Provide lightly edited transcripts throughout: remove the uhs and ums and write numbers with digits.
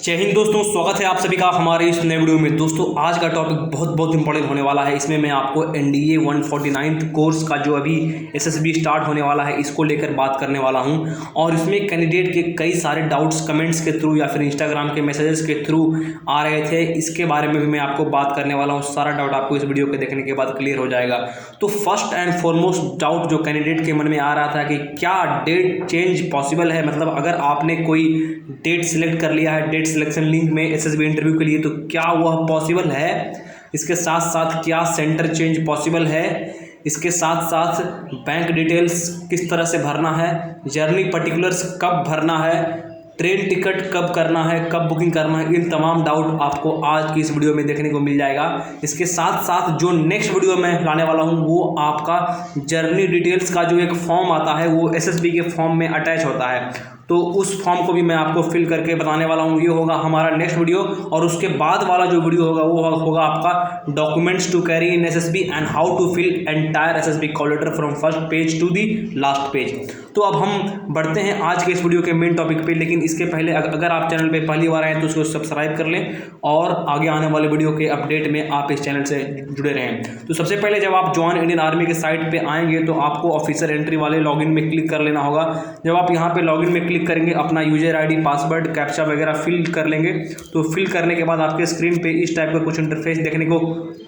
जय हिंद दोस्तों, स्वागत है आप सभी का हमारे इस नए वीडियो में। दोस्तों आज का टॉपिक बहुत इंपॉर्टेंट होने वाला है। इसमें मैं आपको एनडीए 149 कोर्स का जो अभी एसएसबी स्टार्ट होने वाला है इसको लेकर बात करने वाला हूं। और इसमें कैंडिडेट के कई सारे डाउट्स कमेंट्स के थ्रू या फिर इंस्टाग्राम के मैसेजेस के थ्रू आ रहे थे, इसके बारे में भी मैं आपको बात करने वाला हूँ। सारा डाउट आपको इस वीडियो को देखने के बाद क्लियर हो जाएगा। तो फर्स्ट एंड फॉरमोस्ट डाउट जो कैंडिडेट के मन में आ रहा था कि क्या डेट चेंज पॉसिबल है, मतलब अगर आपने कोई डेट सिलेक्ट कर लिया है डेट सिलेक्शन लिंक में एसएसबी इंटरव्यू के लिए, तो क्या वह पॉसिबल है। इसके साथ साथ क्या सेंटर चेंज पॉसिबल है। इसके साथ साथ बैंक डिटेल्स किस तरह से भरना है, जर्नी पर्टिकुलर्स कब भरना है, ट्रेन टिकट कब करना है, कब बुकिंग करना है, इन तमाम डाउट आपको आज की इस वीडियो में देखने को मिल जाएगा। इसके साथ साथ जो नेक्स्ट वीडियो मैं लाने वाला हूं वो आपका जर्नी डिटेल्स का जो एक फॉर्म आता है वो एसएसबी के फॉर्म में अटैच होता है, तो उस फॉर्म को भी मैं आपको फिल करके बताने वाला हूँ। ये होगा हमारा नेक्स्ट वीडियो। और उसके बाद वाला जो वीडियो होगा वो होगा आपका documents to carry in SSB and how to fill entire SSB call letter from first page to the last page. तो अब हम बढ़ते हैं आज के इस वीडियो के मेन टॉपिक पे, लेकिन इसके पहले अगर आप चैनल पे पहली बार आए तो उसको सब्सक्राइब कर लें और आगे आने वाले वीडियो के अपडेट में आप इस चैनल से जुड़े रहें। तो सबसे पहले जब आप जॉइन इंडियन आर्मी के साइट पे आएंगे तो आपको ऑफिसर एंट्री वाले लॉगिन में क्लिक कर लेना होगा। जब आप यहाँ पे लॉगिन में क्लिक करेंगे, अपना यूजर आईडी, पासवर्ड, कैप्चा वगैरह फिल कर लेंगे। तो फिल करने के बाद आपके स्क्रीन पे इस टाइप का कुछ इंटरफेस देखने को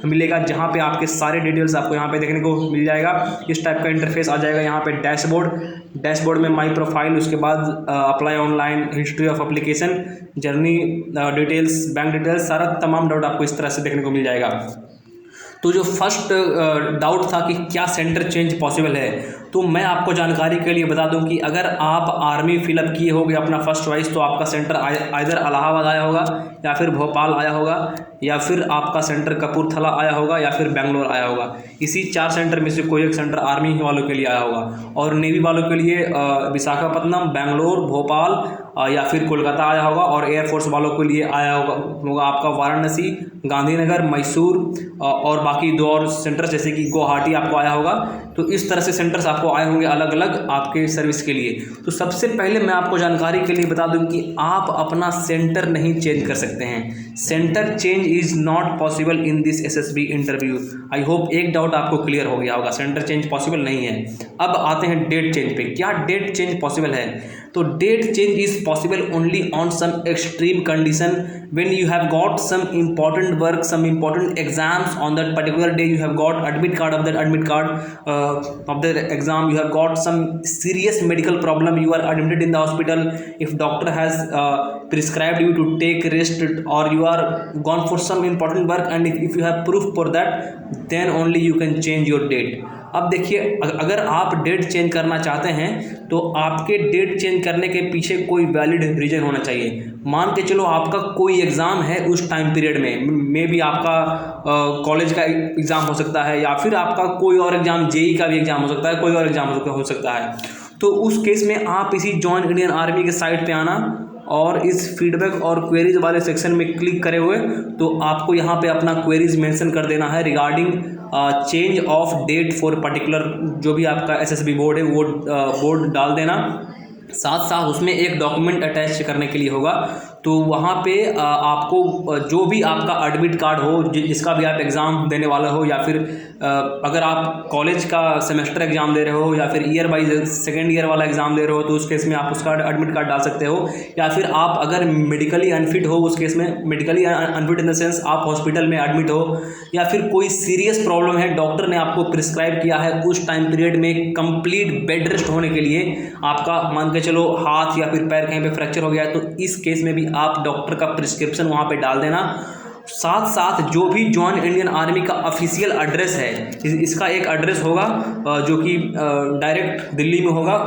मिलेगा, जहाँ पे आपके सारे डिटेल्स आपको यहाँ पे देखने को मिल जाएगा। इस टाइप का इंटरफेस आ जाएगा। यहाँ पे डैशबोर्ड में माई प्रोफाइल, उसके बाद apply online, history of application, journey details, bank details, सारा तमाम डाउट आपको इस तरह से देखने को मिल जाएगा। तो जो फर्स्ट डाउट था कि क्या सेंटर चेंज पॉसिबल है, तो मैं आपको जानकारी के लिए बता दूं कि अगर आप आर्मी फिलअप किए होगे अपना फर्स्ट चॉइस, तो आपका सेंटर आइदर इलाहाबाद आया होगा या फिर भोपाल आया होगा या फिर आपका सेंटर कपूरथला आया होगा या फिर बेंगलोर आया होगा। इसी 4 सेंटर में से कोई एक सेंटर आर्मी वालों के लिए आया होगा। और नेवी वालों के लिए विशाखापट्टनम, बेंगलोर, भोपाल या फिर कोलकाता आया होगा। और एयरफोर्स वालों के लिए आया होगा आपका वाराणसी, गांधीनगर, मैसूर और बाकी 2 और सेंटर जैसे कि गुवाहाटी आपको आया होगा। तो इस तरह से सेंटर्स आपको आए होंगे अलग अलग आपके सर्विस के लिए। तो सबसे पहले मैं आपको जानकारी के लिए बता दूं कि आप अपना सेंटर नहीं चेंज कर सकते हैं। Centre change is not possible in this SSB interview. I hope एक डाउट आपको क्लियर हो गया होगा, सेंटर चेंज पॉसिबल नहीं है। अब आते हैं डेट चेंज पे। क्या डेट चेंज पॉसिबल है? तो date change is possible only on some extreme condition when you have got some important work, some important exams on that particular day, you have got admit card of that admit card of the exam, you have got some serious medical problem, you are admitted in the hospital, if doctor has prescribed you to take rest or you are gone for some important work, and if you have proof for that, then only you can change your date. अब देखिए, अगर आप date change करना चाहते हैं तो आपके date change करने के पीछे कोई वैलिड रीज़न होना चाहिए। मान के चलो आपका कोई एग्ज़ाम है उस टाइम पीरियड में, मे बी आपका कॉलेज का एग्ज़ाम हो सकता है या फिर आपका कोई और एग्ज़ाम, जेई का भी एग्ज़ाम हो सकता है, कोई और एग्ज़ाम हो सकता है। तो उस केस में आप इसी जॉइन इंडियन आर्मी के साइट पे आना और इस फीडबैक और क्वेरीज वाले सेक्शन में क्लिक करे हुए तो आपको यहाँ पे अपना क्वेरीज मेंशन कर देना है regarding change of date for particular, जो भी आपका एसएसबी बोर्ड है वो बोर्ड डाल देना। साथ साथ उसमें एक डॉक्यूमेंट अटैच करने के लिए होगा। तो वहाँ पे आपको जो भी आपका एडमिट कार्ड हो, जिसका भी आप एग्ज़ाम देने वाला हो, या फिर अगर आप कॉलेज का सेमेस्टर एग्ज़ाम दे रहे हो या फिर ईयर वाइज सेकेंड ईयर वाला एग्ज़ाम दे रहे हो, तो उस केस में आप उसका एडमिट कार्ड डाल सकते हो। या फिर आप अगर मेडिकली अनफिट हो, उस केस में medically unfit in the sense आप हॉस्पिटल में एडमिट हो या फिर कोई सीरियस प्रॉब्लम है, डॉक्टर ने आपको प्रिस्क्राइब किया है उस टाइम पीरियड में कंप्लीट बेड रेस्ट होने के लिए, आपका मान के चलो हाथ या फिर पैर कहीं पे फ्रैक्चर हो गया है, तो इस केस में भी आप डॉक्टर का प्रिस्क्रिप्शन वहाँ पे डाल देना। साथ साथ जो भी जॉइन इंडियन आर्मी का ऑफिशियल एड्रेस है, इसका एक एड्रेस होगा जो कि डायरेक्ट दिल्ली में होगा।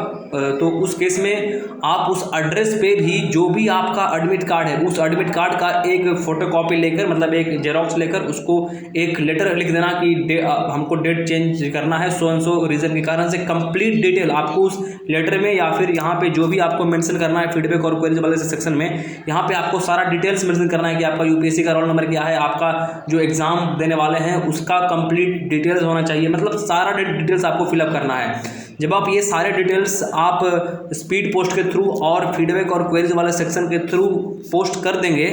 तो उस केस में आप उस एड्रेस पे भी जो भी आपका एडमिट कार्ड है, उस एडमिट कार्ड का एक फ़ोटोकॉपी लेकर, मतलब एक जेरोक्स लेकर, उसको एक लेटर लिख देना कि हमको डेट चेंज करना है सो एंड सो रीज़न के कारण से। कंप्लीट डिटेल आपको उस लेटर में या फिर यहाँ पे जो भी आपको मेंशन करना है फीडबैक और क्वेरीज वाले सेक्शन में, यहाँ पे आपको सारा डिटेल्स मेंशन करना है कि आपका यूपीएससी का रोल नंबर क्या है, आपका जो एग्ज़ाम देने वाले हैं उसका कंप्लीट डिटेल्स होना चाहिए, मतलब सारा डिटेल्स आपको फिलअप करना है। जब आप ये सारे डिटेल्स आप स्पीड पोस्ट के थ्रू और फीडबैक और क्वेरीज वाले सेक्शन के थ्रू पोस्ट कर देंगे,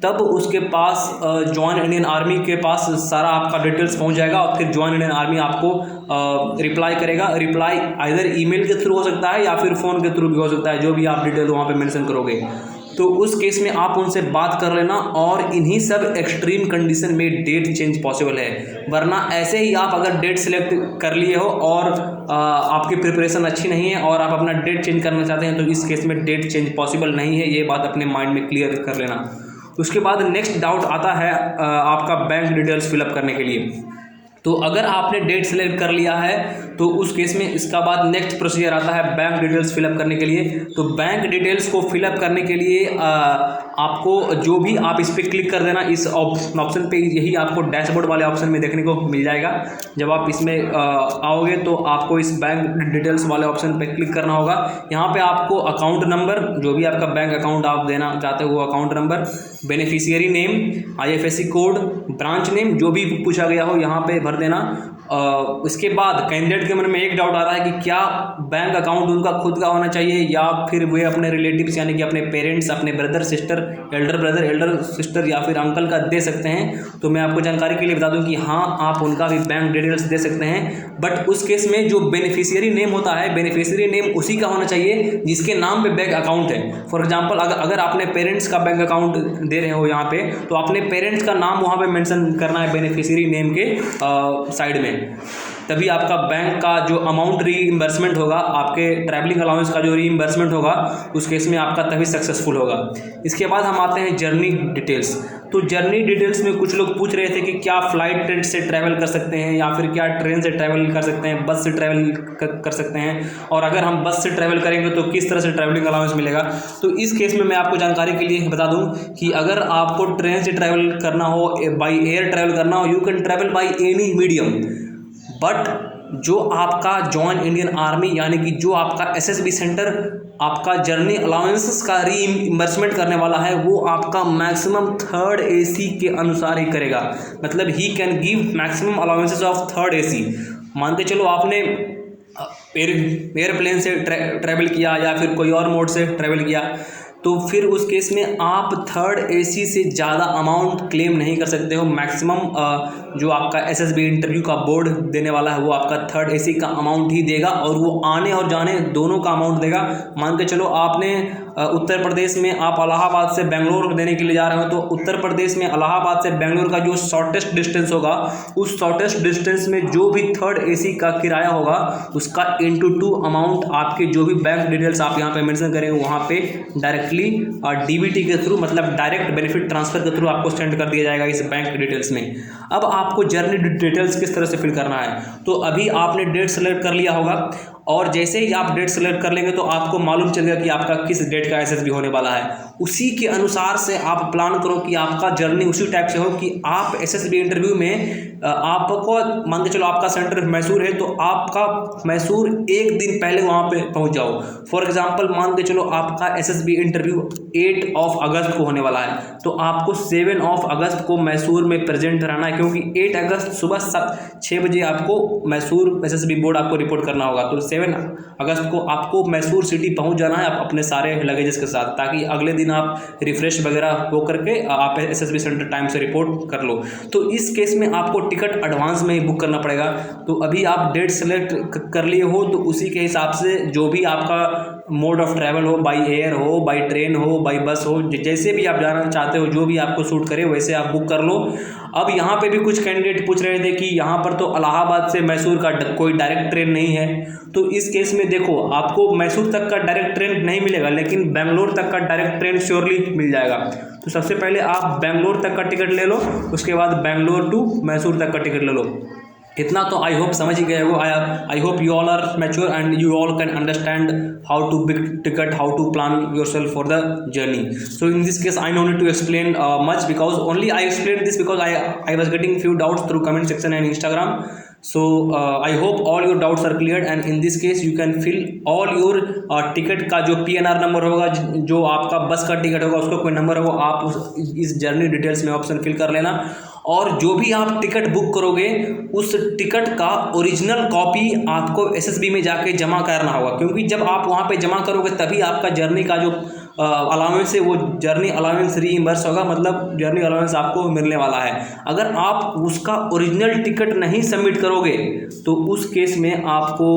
तब उसके पास जॉइन इंडियन आर्मी के पास सारा आपका डिटेल्स पहुंच जाएगा और फिर जॉइन इंडियन आर्मी आपको रिप्लाई करेगा। रिप्लाई आइदर ईमेल के थ्रू हो सकता है या फिर फ़ोन के थ्रू भी हो सकता है, जो भी आप डिटेल वहाँ पे मेंशन करोगे। तो उस केस में आप उनसे बात कर लेना, और इन्हीं सब एक्सट्रीम कंडीशन में डेट चेंज पॉसिबल है। वरना ऐसे ही आप अगर डेट सेलेक्ट कर लिए हो और आपकी प्रिपरेशन अच्छी नहीं है और आप अपना डेट चेंज करना चाहते हैं, तो इस केस में डेट चेंज पॉसिबल नहीं है। ये बात अपने माइंड में क्लियर कर लेना। उसके बाद नेक्स्ट डाउट आता है आपका बैंक डिटेल्स फिलअप करने के लिए। तो अगर आपने डेट सेलेक्ट कर लिया है तो उस केस में इसका बाद नेक्स्ट प्रोसीजर आता है बैंक डिटेल्स फिलअप करने के लिए। तो बैंक डिटेल्स को फिलअप करने के लिए आपको जो भी आप इस पर क्लिक कर देना, इस ऑप्शन पे, यही आपको डैशबोर्ड वाले ऑप्शन में देखने को मिल जाएगा। जब आप इसमें आओगे तो आपको इस बैंक डिटेल्स वाले ऑप्शन पे क्लिक करना होगा। यहाँ पे आपको अकाउंट नंबर, जो भी आपका बैंक अकाउंट आप देना चाहते हो वो account number, beneficiary name, IFSC code, branch name, जो भी पूछा गया हो यहाँ पे भर देना। इसके बाद कैंडिडेट के मन में एक डाउट आता है कि क्या बैंक अकाउंट उनका खुद का होना चाहिए या फिर वे अपने रिलेटिव्स यानी कि अपने पेरेंट्स, अपने brother sister, Elder brother, Elder sister या फिर अंकल का दे सकते हैं। तो मैं आपको जानकारी के लिए बता दूं कि हाँ, आप उनका भी बैंक डिटेल्स दे सकते हैं। बट उस केस में जो बेनिफिशियरी नेम होता है, बेनिफिशियरी नेम उसी का होना चाहिए जिसके नाम पे बैंक अकाउंट है। फॉर एग्जाम्पल अगर आपने पेरेंट्स का बैंक अकाउंट दे रहे हो यहाँ पे, तो अपने पेरेंट्स का नाम वहाँ पे मेंशन करना है बेनिफिशियरी नेम के साइड में। तभी आपका बैंक का जो अमाउंट रीइंबर्समेंट होगा, आपके ट्रैवलिंग अलाउंस का जो रीइंबर्समेंट होगा, उस केस में आपका तभी सक्सेसफुल होगा। इसके बाद हम आते हैं जर्नी डिटेल्स। तो जर्नी डिटेल्स में कुछ लोग पूछ रहे थे कि क्या फ्लाइट से ट्रैवल कर सकते हैं या फिर क्या ट्रेन से ट्रैवल कर सकते हैं, बस से ट्रैवल कर सकते हैं, और अगर हम बस से ट्रैवल करेंगे तो किस तरह से ट्रैवलिंग अलाउंस मिलेगा। तो इस केस में मैं आपको जानकारी के लिए बता दूं कि अगर आपको ट्रेन से ट्रैवल करना हो, बाई एयर ट्रैवल करना हो, you can travel by any medium. But जो आपका जॉइन इंडियन आर्मी यानी कि जो आपका SSB सेंटर आपका जर्नी अलाउंसेस का रीइंबर्समेंट करने वाला है, वो आपका मैक्सिमम 3rd AC के अनुसार ही करेगा। मतलब he can give maximum allowances of 3rd AC। मान के चलो आपने एयरप्लेन से ट्रैवल किया या फिर कोई और मोड से ट्रैवल किया, तो फिर उस केस में आप 3rd AC से ज़्यादा अमाउंट क्लेम नहीं कर सकते हो। मैक्सिमम जो आपका SSB इंटरव्यू का बोर्ड देने वाला है वो आपका 3rd AC का अमाउंट ही देगा, और वो आने और जाने दोनों का अमाउंट देगा। मान के चलो आपने उत्तर प्रदेश में आप इलाहाबाद से बेंगलोर देने के लिए जा रहे हो, तो उत्तर प्रदेश में इलाहाबाद से बेंगलोर का जो शॉर्टेस्ट डिस्टेंस होगा, उस शॉर्टेस्ट डिस्टेंस में जो भी 3rd AC का किराया होगा उसका ×2 अमाउंट आपके जो भी बैंक डिटेल्स आप यहाँ पे मेंशन करेंगे वहाँ पे डायरेक्टली DBT के थ्रू, मतलब डायरेक्ट बेनिफिट ट्रांसफर के थ्रू आपको सेंड कर दिया जाएगा इस बैंक डिटेल्स में। अब आपको जर्नी डिटेल्स किस तरह से फिल करना है, तो अभी आपने डेट सेलेक्ट कर लिया होगा, और जैसे ही आप डेट सेलेक्ट कर लेंगे तो आपको मालूम चलेगा कि आपका किस डेट का SSB होने वाला है। उसी के अनुसार से आप प्लान करो कि आपका जर्नी उसी टाइप से हो कि आप SSB इंटरव्यू में आपको, मान के चलो आपका सेंटर मैसूर है, तो आपका मैसूर एक दिन पहले वहाँ पे पहुँच जाओ। फॉर एग्जांपल मान के चलो आपका SSB इंटरव्यू 8 अगस्त को होने वाला है, तो आपको 7 अगस्त को मैसूर में प्रेजेंट रहना है, क्योंकि 8 अगस्त सुबह 6 बजे आपको मैसूर SSB बोर्ड आपको रिपोर्ट करना होगा। तो 7 अगस्त को आपको मैसूर सिटी पहुंच जाना है अपने सारे लगेजेस के साथ, ताकि अगले दिन आप रिफ्रेश वगैरह हो करके आप SSB सेंटर टाइम से रिपोर्ट कर लो। तो इस केस में आपको टिकट एडवांस में ही बुक करना पड़ेगा। तो अभी आप डेट सेलेक्ट कर लिए हो, तो उसी के हिसाब से जो भी आपका मोड ऑफ ट्रैवल हो, बाई एयर हो, बाई ट्रेन हो, बाई बस हो, जैसे भी आप जाना चाहते हो, जो भी आपको सूट करे वैसे आप बुक कर लो। अब यहाँ पे भी कुछ कैंडिडेट पूछ रहे थे कि यहाँ पर तो इलाहाबाद से मैसूर का कोई डायरेक्ट ट्रेन नहीं है। तो इस केस में देखो, आपको मैसूर तक का डायरेक्ट ट्रेन नहीं मिलेगा, लेकिन बेंगलोर तक का डायरेक्ट ट्रेन श्योरली मिल जाएगा। तो सबसे पहले आप बेंगलोर तक का टिकट ले लो, उसके बाद बेंगलोर टू मैसूर तक का टिकट ले लो। इतना तो आई होप समझ ही गए हो। I hope you all are mature and you all can understand how to book ticket, how to plan yourself for the journey. So in this case I no need to explain much, because only I explained this because I was getting few doubts through comment section and Instagram. So I hope all your doubts are cleared, and in this case you can fill all your ticket का जो PNR number होगा, जो आपका बस का ticket होगा, उसका कोई नंबर होगा, आप इस जर्नी डिटेल्स में ऑप्शन फिल कर लेना. और जो भी आप टिकट बुक करोगे उस टिकट का ओरिजिनल कॉपी आपको एसएसबी में जाके जमा करना होगा, क्योंकि जब आप वहाँ पे जमा करोगे तभी आपका जर्नी का जो अलाउंस है वो जर्नी अलाउंस रीइंबर्स होगा, मतलब जर्नी अलाउंस आपको मिलने वाला है। अगर आप उसका ओरिजिनल टिकट नहीं सबमिट करोगे तो उस केस में आपको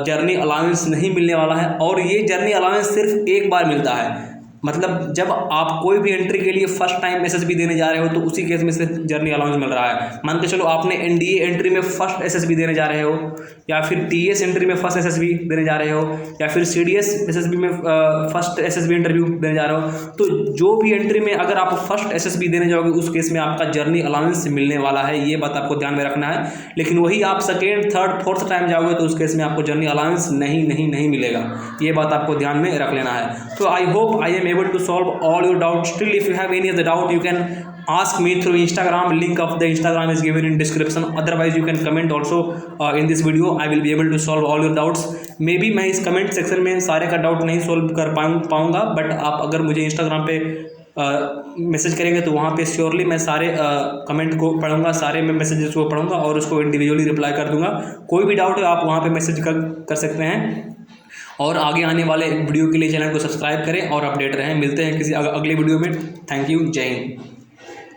जर्नी अलाउंस नहीं मिलने वाला है। और ये जर्नी अलाउंस सिर्फ एक बार मिलता है, मतलब जब आप कोई भी एंट्री के लिए फर्स्ट टाइम एसएसबी देने जा रहे हो तो उसी केस में सिर्फ जर्नी अलाउंस मिल रहा है। मान के चलो आपने एनडीए एंट्री में फर्स्ट एसएसबी देने जा रहे हो, या फिर टीएस एंट्री में फर्स्ट एसएसबी देने जा रहे हो, या फिर सीडीएस एसएसबी में फर्स्ट एसएसबी इंटरव्यू देने जा रहे हो, तो जो भी एंट्री में अगर आप फर्स्ट एसएसबी देने जाओगे उस केस में आपका जर्नी अलाउंस मिलने वाला है, ये बात आपको ध्यान में रखना है। लेकिन वही आप सेकेंड थर्ड फोर्थ टाइम जाओगे तो उस केस में आपको जर्नी अलाउंस नहीं मिलेगा, ये बात आपको ध्यान में रख लेना है। तो I hope I am able to solve all your doubts. Still, if you have any other doubt, you can ask me through Instagram. Link of the Instagram is given in description. Otherwise you can comment also in this video. I will be able to solve all your doubts. Maybe मैं इस comment section में सारे का doubt नहीं solve कर पाऊँगा, but आप अगर मुझे इंस्टाग्राम पे मैसेज करेंगे तो वहाँ पे श्योरली मैं सारे कमेंट को पढ़ूंगा, सारे मैं मैसेजेस को पढ़ूंगा और उसको इंडिविजुअली रिप्लाई कर दूंगा। कोई भी डाउट है आप वहाँ पे मैसेज कर सकते हैं। और आगे आने वाले वीडियो के लिए चैनल को सब्सक्राइब करें और अपडेट रहें। मिलते हैं किसी अगले वीडियो में। थैंक यू, जय हिंद।